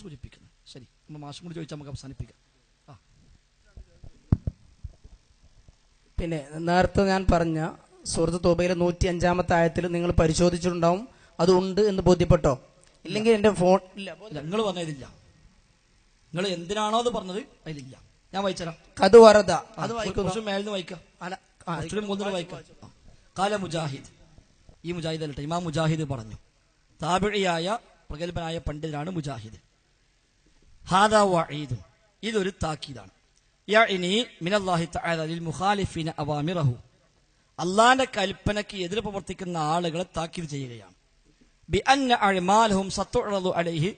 സൂചിപ്പിക്കുന്നത്. ശരി, നമ്മൾ മാഷും കൂടി ചോദിച്ചാൽ നമുക്ക് അവസാനിപ്പിക്കാം. പിന്നെ നേരത്തെ ഞാൻ പറഞ്ഞ സൂറത്ത് തൗബയിലെ 105-ാമത്തെ ആയത്തിൽ നിങ്ങൾ പരിശോധിച്ചിട്ടുണ്ടാവും, അതുണ്ട് എന്ന് ബോധ്യപ്പെട്ടോ? ഇല്ലെങ്കിൽ എന്റെ ഫോൺ ഇല്ല, നിങ്ങൾ പറഞ്ഞതില്ല. നിങ്ങൾ എന്തിനാണോ അത് പറഞ്ഞത് അതിലില്ല. ഞാൻ വായിച്ചരാം. അത് വറദ, അത് മേലിന്ന് വായിക്കാം. വായിക്കാം. കാല മുജാഹിദ്, ഈ മുജാഹിദ് അല്ലട്ടെ, ഇമാം മുജാഹിദ് പറഞ്ഞു. താബിഇയായ പ്രഗത്ഭനായ പണ്ഡിതനാണ് മുജാഹിദ്. ഹാദാ വഈദ്, ഇതൊരു താക്കീതാണ്. യഅനി മിനല്ലാഹി തആല ലിൽ മുഖാലിഫീന അവാമിറഹു, അല്ലാഹുവിന്റെ കൽപ്പനയ്ക്ക് എതിരെ പ്രവർത്തിക്കുന്ന ആളുകളെ താക്കീത് ചെയ്യുകയാണ്. ബി അന്ന അഅ്മാലഹും സതുഅറദു അലൈഹി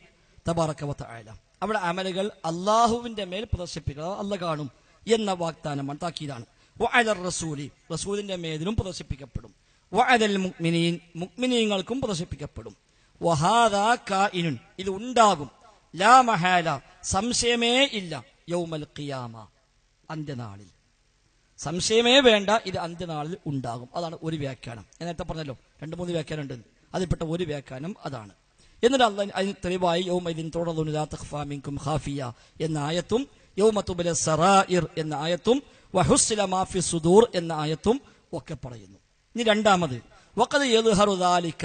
തബാറക വതആല, അവിടെ അമലുകൾ അല്ലാഹുവിന്റെ മേൽ പ്രദർശിപ്പിക്കുക, അല്ലാഹ് കാണും എന്ന വാഗ്ദാനമാണ്, താക്കീതാണ്. വഅലർ റസൂലി, റസൂലിന്റെ മേലും പ്രദർശിപ്പിക്കപ്പെടും. വഅലൽ മുഅ്മിനീൻ, മുഅ്മിനീങ്ങൾക്കും പ്രദർശിപ്പിക്കപ്പെടും. വഹാദാ കായിനുൻ, ഇത് ഉണ്ടാകും. ലാ മഹാല, സംശയമേ ഇല്ല. യൗമൽ ഖിയാമ, അന്ത്യനാളിൽ സംശയമേ വേണ്ട, ഇത് അന്ത്യനാളിൽ ഉണ്ടാകും. അതാണ് ഒരു വ്യാഖ്യാനം. ഞാൻ നേരത്തെ പറഞ്ഞല്ലോ 2-3 വ്യാഖ്യാനം ഉണ്ട്, അതിൽപ്പെട്ട ഒരു വ്യാഖ്യാനം അതാണ്. എന്നിട്ട് അല്ലാഹ് അതിന് തെളിവായി യൗമഇദിൻ തുറദുന ലാ തഖ്ഫാ മിൻകും ഖാഫിയ എന്ന ആയത്തും, യൗമ തുബ്ല സറായിർ എന്ന ആയത്തും, വഹുസ്സില മാ ഫി സുദൂർ എന്ന ആയത്തും ഒക്കെ പറയുന്നു. ഇനി രണ്ടാമത്, വഖദ് യദ്ഹറു ദാലിക,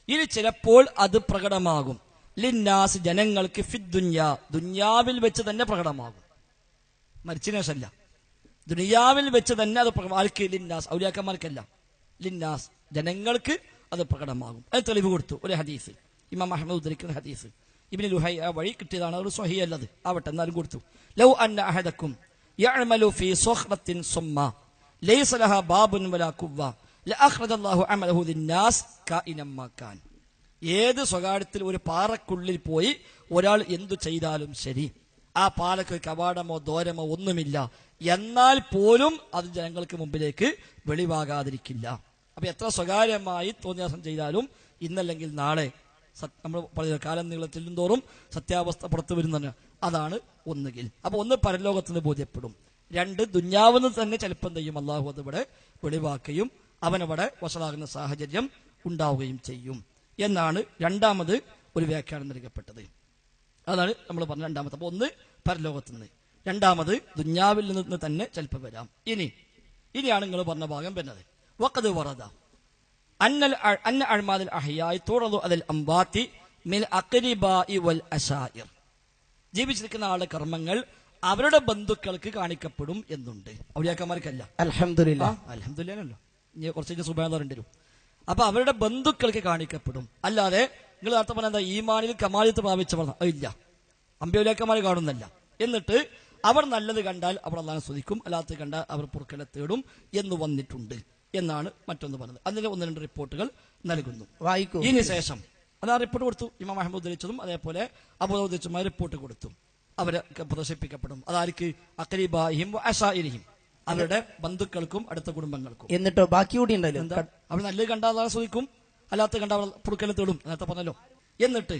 ഇനി ചിലപ്പോൾ അത് പ്രകടമാകും. ലിന്നാസ്, ജനങ്ങൾക്ക്, ഫിദ്ദുനിയ, ദുനിയാവിൽ വെച്ച് തന്നെ പ്രകടമാകും. മരിച്ചതിന് ശേഷമല്ല, ദുനിയാവിൽ വെച്ച് തന്നെ അത് ആർക്ക്? ലിന്നാസ്, ഔലിയാക്കന്മാർക്കല്ല, ലിന്നാസ് ജനങ്ങൾക്ക് അത് പ്രകടമാകും. അത് തെളിവ് കൊടുത്തു ഒരു ഹദീസ്, ഇമാം അഹ്മദ് ഉദ്ധരിക്കുന്ന ഹദീസ്. ഇബ്നു ലുഹൈ വഴി കിട്ടിയതാണ്, ഒരു സ്വഹീഹ് അല്ലത് ആവട്ടെ, എന്നാലും കൊടുത്തു. ലൗ അന്ന അഹദക്കും യഅമലു ഫീ സുഖ്റത്തിൻ സുമ്മ ലൈസ ലഹാ ബാബുൻ വലാ കുവ്വ ലഅഖ്റജല്ലാഹു അമലഹു ലിന്നാസ് കായിനം മാ കാൻ. ഏത് സ്വകാര്യത്തിൽ ഒരു പാറക്കുള്ളിൽ പോയി ഒരാൾ എന്തു ചെയ്താലും ശരി, ആ പാലക്ക് കവാടമോ ദോരമോ ഒന്നുമില്ല, എന്നാൽ പോലും അത് ജനങ്ങൾക്ക് മുമ്പിലേക്ക് വെളിവാകാതിരിക്കില്ല. അപ്പൊ എത്ര സ്വകാര്യമായി തോന്നിയാസം ചെയ്താലും ഇന്നല്ലെങ്കിൽ നാളെ നമ്മൾ പറയുന്ന കാലം നീളത്തിൽ തോറും സത്യാവസ്ഥ പുറത്തു വരുന്നതാണ്. അതാണ് ഒന്നുകിൽ. അപ്പൊ ഒന്ന് പരലോകത്തിന് ബോധ്യപ്പെടും, 2 ദുന്യാവിന് തന്നെ ചിലപ്പം ചെയ്യും അള്ളാഹു അത് ഇവിടെ വെളിവാക്കുകയും അവനവിടെ വഷളാകുന്ന സാഹചര്യം ഉണ്ടാവുകയും ചെയ്യും എന്നാണ് രണ്ടാമത് ഒരു വ്യാഖ്യാനം നൽകപ്പെട്ടത്. അതാണ് നമ്മൾ പറഞ്ഞ രണ്ടാമത്തെ. അപ്പൊ ഒന്ന് പരലോകത്ത് നിന്ന്, രണ്ടാമത് ദുന്യാവിൽ നിന്ന് തന്നെ ചിലപ്പോൾ വരാം. ഇനിയാണ് നിങ്ങൾ പറഞ്ഞ ഭാഗം വരുന്നത്. വഖദ് വറദ അന്ന അഅ്മാലുൽ അഹ്യാഇ തുറദു അലൽ അംവാതി മിൻ അഖ്രിബാഇ വൽ അശായിർ, ജീവിച്ചിരിക്കുന്ന ആളുടെ കർമ്മങ്ങൾ അവരുടെ ബന്ധുക്കൾക്ക് കാണിക്കപ്പെടും എന്നുണ്ട്, ഔലിയാക്കന്മാർക്കല്ല. അൽഹംദുലില്ലാ, അൽഹംദുലില്ലാഹല്ലോ, ഇനി കുറച്ച് സുബ്ഹാന പറയേണ്ടി വരും. അപ്പൊ അവരുടെ ബന്ധുക്കൾക്ക് കാണിക്കപ്പെടും. അല്ലാതെ നിങ്ങൾ നേരത്തെ പറഞ്ഞ എന്താ, ഈമാനിൽ കമാലിയത്ത് പ്രാപിച്ചവർ ഇല്ല, അമ്പിയൗലിയാക്കന്മാർ കാണുന്നല്ല. എന്നിട്ട് അവർ നല്ലത് കണ്ടാൽ അവർ അല്ലാഹുവിനെ സ്തുതിക്കും, അല്ലാത്തത് കണ്ടാൽ അവർ പൊറുക്കലെ തേടും എന്ന് വന്നിട്ടുണ്ട് എന്നാണ് മറ്റൊന്ന് പറഞ്ഞത്. അതിന്റെ 1-2 റിപ്പോർട്ടുകൾ നൽകുന്നു. വായിക്കൂ. ഇതിന് ശേഷം അത് ആ റിപ്പോർട്ട് കൊടുത്തു. ഇമാം അഹ്മദ് ഉദ്ധരിച്ചതും അതേപോലെ അബൂ ദാവൂദ് ഉദ്ധരിച്ചതുമായ റിപ്പോർട്ട് കൊടുത്തു. അവരെ പ്രദർശിപ്പിക്കപ്പെടും. അതാർക്ക്? അഖ്രിബാഹിം വഅശായിരിഹിം, അവരുടെ ബന്ധുക്കൾക്കും അടുത്ത കുടുംബങ്ങൾക്കും. എന്നിട്ടോ ബാക്കി കൂടി ഉണ്ടല്ലോ, എന്താ, അവർ നല്ലത് കണ്ടാൽ അല്ലാഹുവിനെ സ്തുതിക്കും, അല്ലാത്ത കണ്ടാൽ അവർ പൊറുക്കലെ തേടും, നേരത്തെ പറഞ്ഞല്ലോ. എന്നിട്ട്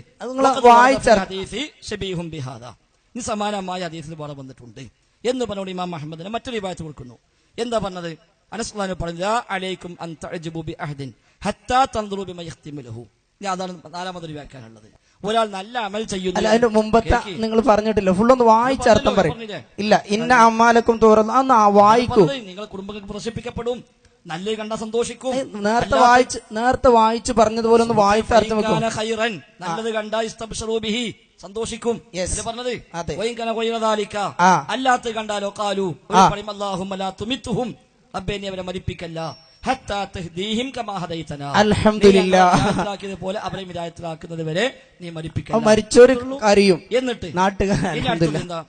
ഇനി സമാനമായ ഹദീസിൽ വേറെ വന്നിട്ടുണ്ട് എന്ന് പറഞ്ഞുകൊണ്ട് ഇമാം അഹ്മദിനെ മറ്റൊരു റിവായത്ത് കൊടുക്കുന്നു. എന്താ പറഞ്ഞത്? അനസ് റളിയല്ലാഹു അൻഹു പറഞ്ഞു, ലാ അലൈക്കും അൻ തഅജബു ബി അഹദിൻ ഹത്താ തൻദുറു ബിമാ യഖ്തിമുലഹു. അതാണ് 4-മതൊരു വ്യാഖ്യാനമുള്ളത്. ഒരാൾ നല്ല അമൽ ചെയ്യുന്നു. അതിന്റെ മുമ്പത്തെ നിങ്ങൾ പറഞ്ഞിട്ടില്ല, ഫുള്ളൊന്ന് വായിച്ചർത്ഥം പറയും. ഇല്ല, ഇന്ന അമ്മാലക്കും തുറന്നു അന്ന് വായിക്കൂ. നിങ്ങൾ കുടുംബങ്ങൾക്ക് പ്രദർശിപ്പിക്കപ്പെടും, നല്ലത് കണ്ടാ സന്തോഷിക്കും. നേരത്തെ വായിച്ചു പറഞ്ഞതുപോലെ ഒന്ന് വായിച്ച അർത്ഥം വെക്കും. നല്ലത് കണ്ടാ ഇസ്തബ്ശിറൂ ബിഹി, സന്തോഷിക്കും പറഞ്ഞത്. അല്ലാത്ത കണ്ടാലോ കാലു പറയും, അല്ലാഹുമ്മ ലാ തുമിത്തുഹും, റബ്ബേ നീ അവരെ മരിപ്പിക്കല്ല, ഹത്താ തഹ്ദീഹിം കമാ ഹദൈതനാ, അൽഹംദുലില്ലാഹ് പോലെ അവരെ ഹിദായത്തിലാക്കുന്നത് വരെ നീ മരിപ്പിക്കല്ല. മരിച്ചോര് അറിയും എന്നിട്ട് നാട്ടുകാർ. എന്താ